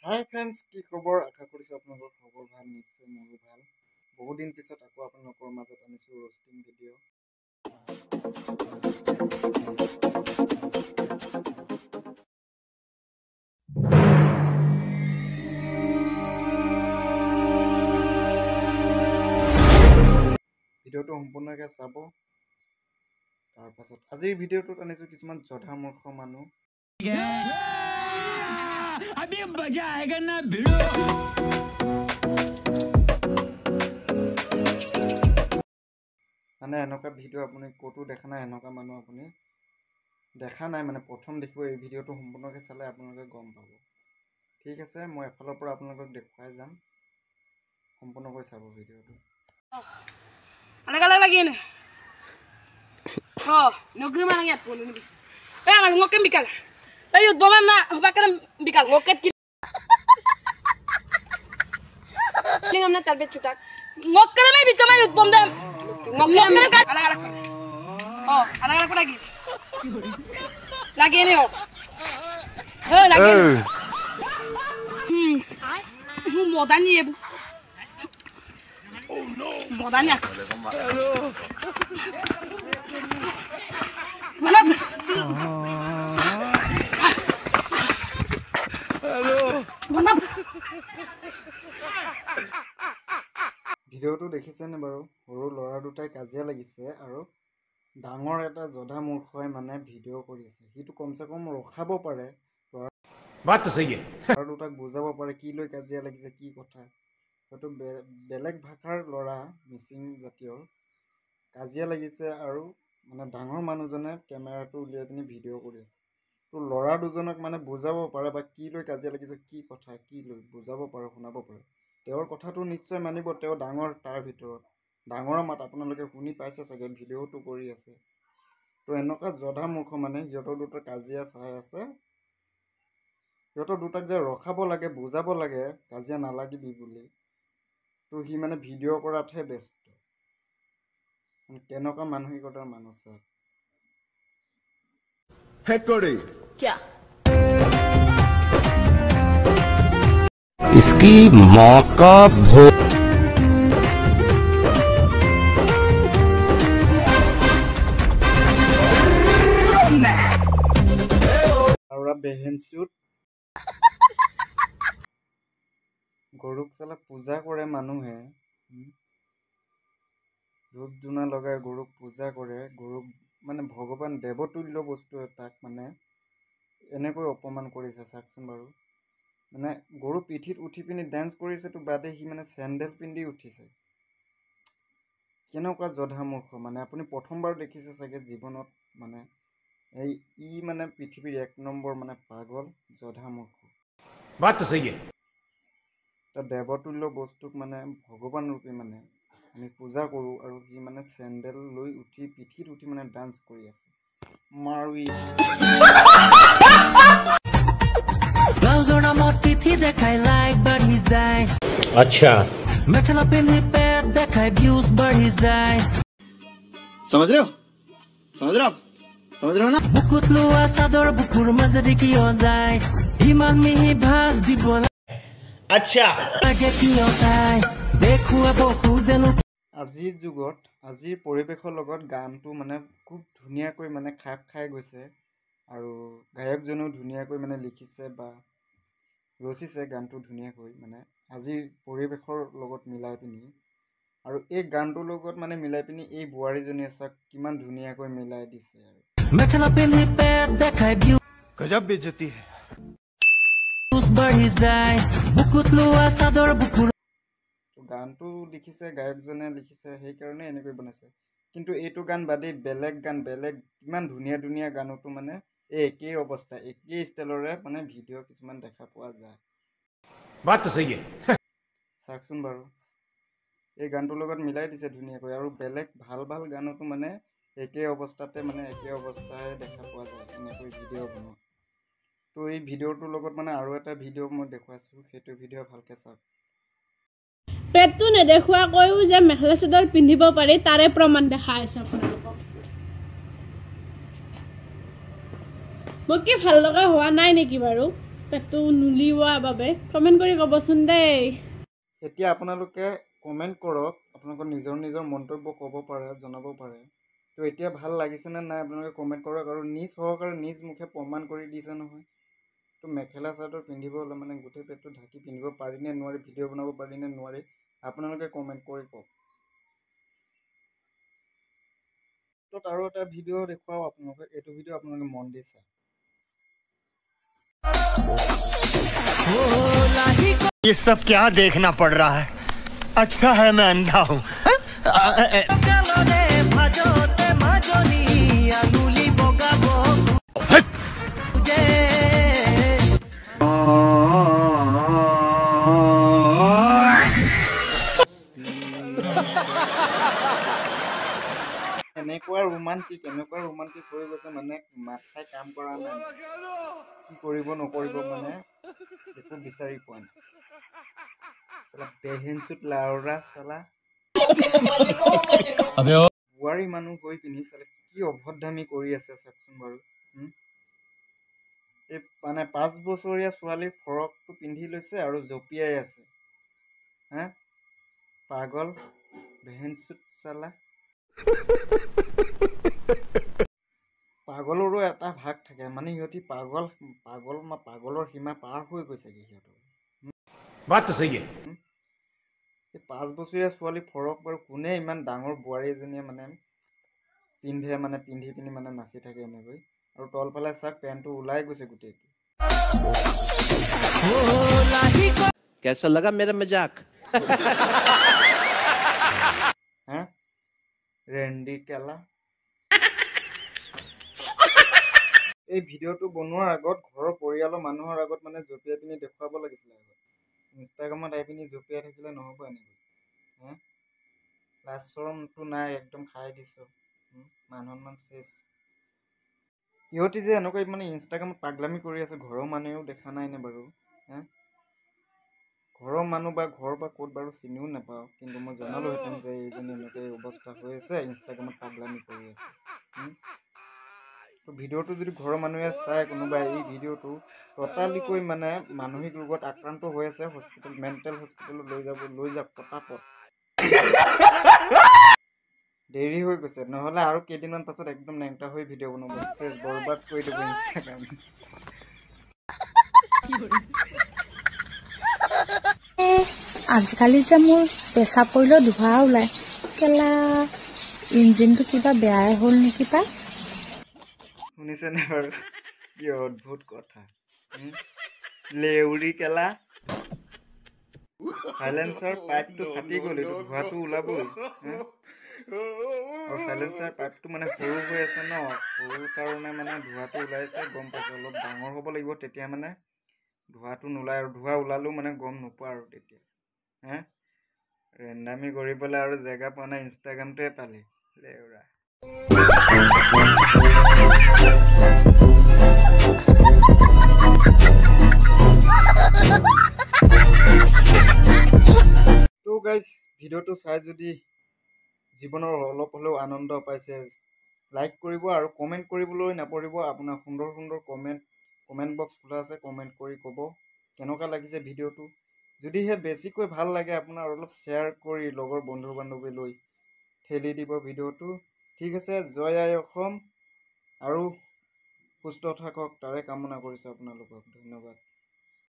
Hi friends की खबर आशा কৰিছো আপোনালোকৰ খবৰ ভাল নিশ্চয় মোৰো ভাল বহুত দিন পিছত আকৌ আপোনালোকৰ মাজত আনিছো रोस्टिंग ভিডিও ভিডিওটো সম্পূৰ্ণকৈ চাব তাৰ পাছত আজিৰ ভিডিওটোত আনিছো কিছুমান জধা মূৰ্খ মানুহ अभी मजा आएगा ना भिड़ो माने एनका भिडिओ আপুনি কোটো দেখা নাই এনকা মানুহ আপুনি দেখা নাই মানে প্ৰথম দেখিব এই ভিডিওটো সম্পূৰ্ণকৈ চালে আপোনালোকে গম পাব ঠিক আছে মই এফালৰ পৰা আপোনালোকক দেখুৱাই যাম সম্পূৰ্ণকৈ চাব ভিডিওটো আনকালা লাগি নে নগৰি মানে ইয়াত পলি নেকি ngokek bikal ayo bolan na bakal bikal ngokek lingam na talbet chutak ngokek may bito may bom dam ngokek ka ala lagi lagi ni lagi modani ye oh no modani ভিডিওটো দেখিছেনে বাৰু সৰু লৰা দুটাই কাজিয়া লাগিছে আৰু ডাঙৰ এটা জধা মূৰ্খই মানে ভিডিও কৰি আছে হিটো কমসে কম ৰখাব পাৰে বাত তো সহি আৰু দুটাক বুজাব পাৰে কি লৈ কাজিয়া লাগিছে কি কথা হয়তো বেলেগ ভাষাৰ লৰা মিচিং জাতীয় কাজিয়া লাগিছে আৰু মানে ডাঙৰ মানুহজনে কেমেৰাটো উলিয়াই পিনি ভিডিও কৰি আছে তো লৰা দুজনক মানে বুজাব পাৰে বা কি লৈ কাজিয়া লাগিছে কি কথা কি লৈ বুজাব পাৰে শুনাব পাৰে তেওঁৰ কথাটো নিশ্চয় মানিব তেওঁ ডাঙৰ তাৰ ভিতৰত ডাঙৰ মাত আপোনালোকে শুনি পাইছে চাগে ভিডিওটো কৰি আছে তো এনেকা জধা মূৰ্খ মানে সিহঁতৰ দুটা কাজিয়া চাই আছে সিহঁতৰ দুটাক যে ৰখাব লাগে বুজাব লাগে কাজিয়া নালাগিবি বুলি তো হি মানে ভিডিও কৰাতহে ব্যস্ত কেনেকা মানসিকতাৰ মানুহ চাই हेकोड़ी क्या इसकी मौका भो और बेहेनसुट গৰুক চালা পূজা কৰে মানুহে ধূপ ধূনা লগাই গৰুক পূজা কৰে গৰুক মানে ভগৱান দেৱতুল্য বস্তু তাক মানে এনেকৈ অপমান কৰিছে চাকচোন বাৰু মানে গৰু পিঠিত উঠি পিনি ডান্স কৰিছে তো বাদে হি মানে স্যান্ডেল পিন্ধি উঠিছে কেনেকুৱা জধা মূৰ্খ মানে আপুনি প্ৰথমবাৰ দেখিছে চাগে জীৱনত মানে এই ই মানে পৃথিৱীৰ এক নম্বৰ মানে পাগল জধা মূৰ্খ बात तो सही है তা দেৱতুল্য বস্তুক মানে ভগৱান ৰূপী মানে আমি পূজা কৰো আৰু কি মানে স্যান্ডেল লৈ উঠি পিঠিত উঠি মানে ডান্স কৰি আছে মাৰুই গালজোৰা মত পিঠি দেখাই লাইক বাঢ়ি যায় अच्छा মেখেলা পিন্ধি পেট দেখাই ভিউজ বাঢ়ি যায় समझ रहे हो ना বুকুত লোৱা চাদৰ বুকুৰ মাজেদি কিয় যায় ইমান মিহি ভাজ দিব अच्छा লাগে কিয় তাই দেখুৱাব খোজেনো আজিৰ যুগত আজিৰ পৰিৱেশৰ লগত গানটো মানে খুব ধুনীয়াকৈ মানে খাপ খাই গৈছে আৰু গায়কজনেও ধুনীয়াকৈ মানে লিখিছে বা ৰচিছে গানটো ধুনীয়াকৈ মানে আজিৰ পৰিৱেশৰ লগত মিলাই পিনি আৰু এই গানটোৰ লগত মানে মিলাই পিনি এই বুৱাৰীজনীয়ে চাক কিমান ধুনীয়াকৈ মিলাই দিছে আৰু মেখেলা পিন্ধি পেট দেখাই ভিউজ गजब बेइज्जती है বাঢ়ি যায় বুকুত লোৱা চাদৰ বুকুৰ গানটো লিখিছে গায়কজনে লিখিছে সেইকাৰণে এনেকৈ বনাইছে কিন্তু এইটো গান বাদে বেলেগ গান বেলেগ কিমান ধুনীয়া ধুনীয়া গানটো মানে এই একেই অৱস্থা একেই ষ্টাইলৰে মানে ভিডিও কিছুমান দেখা পোৱা যায় बात तो सही है চাকচোন বাৰু এই গানটোৰ লগত মিলাই দিছে ধুনীয়াকৈ আৰু বেলেগ ভাল ভাল গানতো মানে একেই অৱস্থাতে মানে একেই অৱস্থাৰে দেখা পোৱা যায় এনেকৈ ভিডিও বনোৱা তো এই ভিডিওটোৰ লগত মানে আৰু এটা ভিডিও মই দেখুৱাইছো সেইটো ভিডিও ভালকৈ চাওক পেটটো নেদেখুৱাকৈও যে মেখেলা চাদৰ পিন্ধিব পাৰি তাৰে প্ৰমাণ দেখাই আছে আপোনালোকক মই কি ভাল লগা হোৱা নাই নেকি বাৰু পেটটো নুলিওৱাৰ বাবে কমেণ্ট কৰি ক'বচোন দেই। এতিয়া আপোনালোকে কমেণ্ট কৰক, আপোনালোকৰ নিজৰ মন্তব্য ক'ব পাৰে, জনাব পাৰে। তো এতিয়া ভাল লাগিছেনে নাই আপোনালোকে কমেণ্ট কৰক, আৰু নিজ সহকাৰে নিজ মুখে প্ৰমাণ কৰি দিছে নহয়। তো মেখেলা চাদৰ পিন্ধিব হ'লে মানে গোটেই পেটটো ঢাকি পিন্ধিব পাৰি নে নোৱাৰি, ভিডিঅ' বনাব পাৰি নে নোৱাৰি, আপোনালোকে কমেণ্ট কৰি কওক। তো আৰু এটা ভিডিঅ' দেখুৱাও আপোনালোকে, এইটো ভিডিঅ' আপোনালোকে মন দি চাওক। ये सब क्या देखना पड़ रहा है? अच्छा है मैं अंधा हूँ। এনেকুৱা ৰোমান্টিক হৈ গৈছে মানে মাথাই কাম কৰা নাই, কি কৰিব নকৰিব মানে একো বিচাৰি পোৱা নাই। চালা বেহেনচুত লাউৰা চালা বোৱাৰী মানুহ হৈ পিন্ধি চালে কি অভদ্ৰামি কৰি আছে চাওকচোন বাৰু। এই মানে 5 বছৰীয়া ছোৱালীৰ ফৰকটো পিন্ধি লৈছে আৰু জঁপিয়াই আছে। হা পাগল বেহেনচুত চালা। পাগলৰো এটা ভাগ থাকে, মানে সিহঁতি পাগলৰ সীমা পাৰ হৈ গৈছেগৈ সিহঁতৰ। बात तो सही है। এই 5 বছৰীয়া ছোৱালী ফৰক বাৰু কোনে ইমান ডাঙৰ বোৱাৰী এজনীয়ে মানে পিন্ধি পিনি মানে নাচি থাকে এনেকৈ, আৰু তলফালে চাওক পেণ্টটো ওলাই গৈছে গোটেইটো। कैसा लगा मेरा मजाक? হা ৰেণ্ডি কেলা। এই ভিডিঅ'টো বনোৱাৰ আগত ঘৰৰ পৰিয়ালৰ মানুহৰ আগত মানে জঁপিয়াই পিনি দেখুৱাব লাগিছিলে। আগত ইনষ্টাগ্ৰামত আহি পিনি জঁপিয়াই থাকিলে নহ'ব এনেকৈ। হা লাজ চৰমটো নাই, একদম খাই দিছ মানুহমান চেচ। সিহঁতি যে এনেকৈ মানে ইনষ্টাগ্ৰামত পাগলামি কৰি আছে, ঘৰৰ মানুহেও দেখা নাইনে বাৰু? হা ঘৰৰ মানুহ বা ঘৰ বা ক'ত বাৰু চিনিও নাপাওঁ, কিন্তু মই জনালোহেঁতেন যে এইজনী এনেকৈ অৱস্থা হৈ আছে, ইনষ্টাগ্ৰামত পাগলামি কৰি আছে। তো ভিডিঅ'টো যদি ঘৰৰ মানুহে চাই কোনোবাই, এই ভিডিঅ'টো ট'টালিকৈ মানে মানসিক ৰোগত আক্ৰান্ত হৈ আছে, মেণ্টেল হস্পিটেলত লৈ যাওক পটাপট। দেৰি হৈ গৈছে, নহ'লে আৰু কেইদিনমান পাছত একদম নেংটা হৈ ভিডিঅ' বনাব, চেচ বৰবাদ কৰি দিব ইনষ্টাগ্ৰাম। আজিকালি যে মোৰ পেচাব পৰিলেও ধোঁৱা ওলায়, কেলা ইঞ্জিনটো কিবা বেয়াই হ'ল নেকি পাই। শুনিছেনে বাৰু? কি অদ্ভুত কথা। লেউৰি কেলা চাইলেঞ্চাৰ পাইপটো ফাটি গ'ল, এইটো ধোঁৱাটো ওলাবই। আৰু চাইলেঞ্চাৰ পাইপটো মানে সৰু হৈ আছে ন, সৰু কাৰণে মানে ধোঁৱাটো ওলাইছে, গম পাইছোঁ। অলপ ডাঙৰ হ'ব লাগিব, তেতিয়া মানে ধোঁৱাটো নোলায়, আৰু ধোঁৱা ওলালেও মানে গম নোপোৱা আৰু তেতিয়া। হা ৰেণ্ডামি কৰিবলৈ আৰু জেগা পোৱা নাই, ইনষ্টাগ্ৰামটোৱে পালি লেউৰা। তো গাইজ, ভিডিঅ'টো চাই যদি জীৱনৰ অলপ হ'লেও আনন্দ পাইছে, লাইক কৰিব আৰু কমেণ্ট কৰিবলৈ নাপাহৰিব। আপোনাৰ সুন্দৰ কমেণ্ট বক্স খোলা আছে, কমেণ্ট কৰি ক'ব কেনেকুৱা লাগিছে ভিডিঅ'টো। যদিহে বেছিকৈ ভাল লাগে আপোনাৰ অলপ শ্বেয়াৰ কৰি লগৰ বন্ধু বান্ধৱীলৈ ঠেলি দিব ভিডিঅ'টো। ঠিক আছে, জয় আই অসম, আৰু সুস্থ থাকক তাৰে কামনা কৰিছোঁ আপোনালোকক। ধন্যবাদ।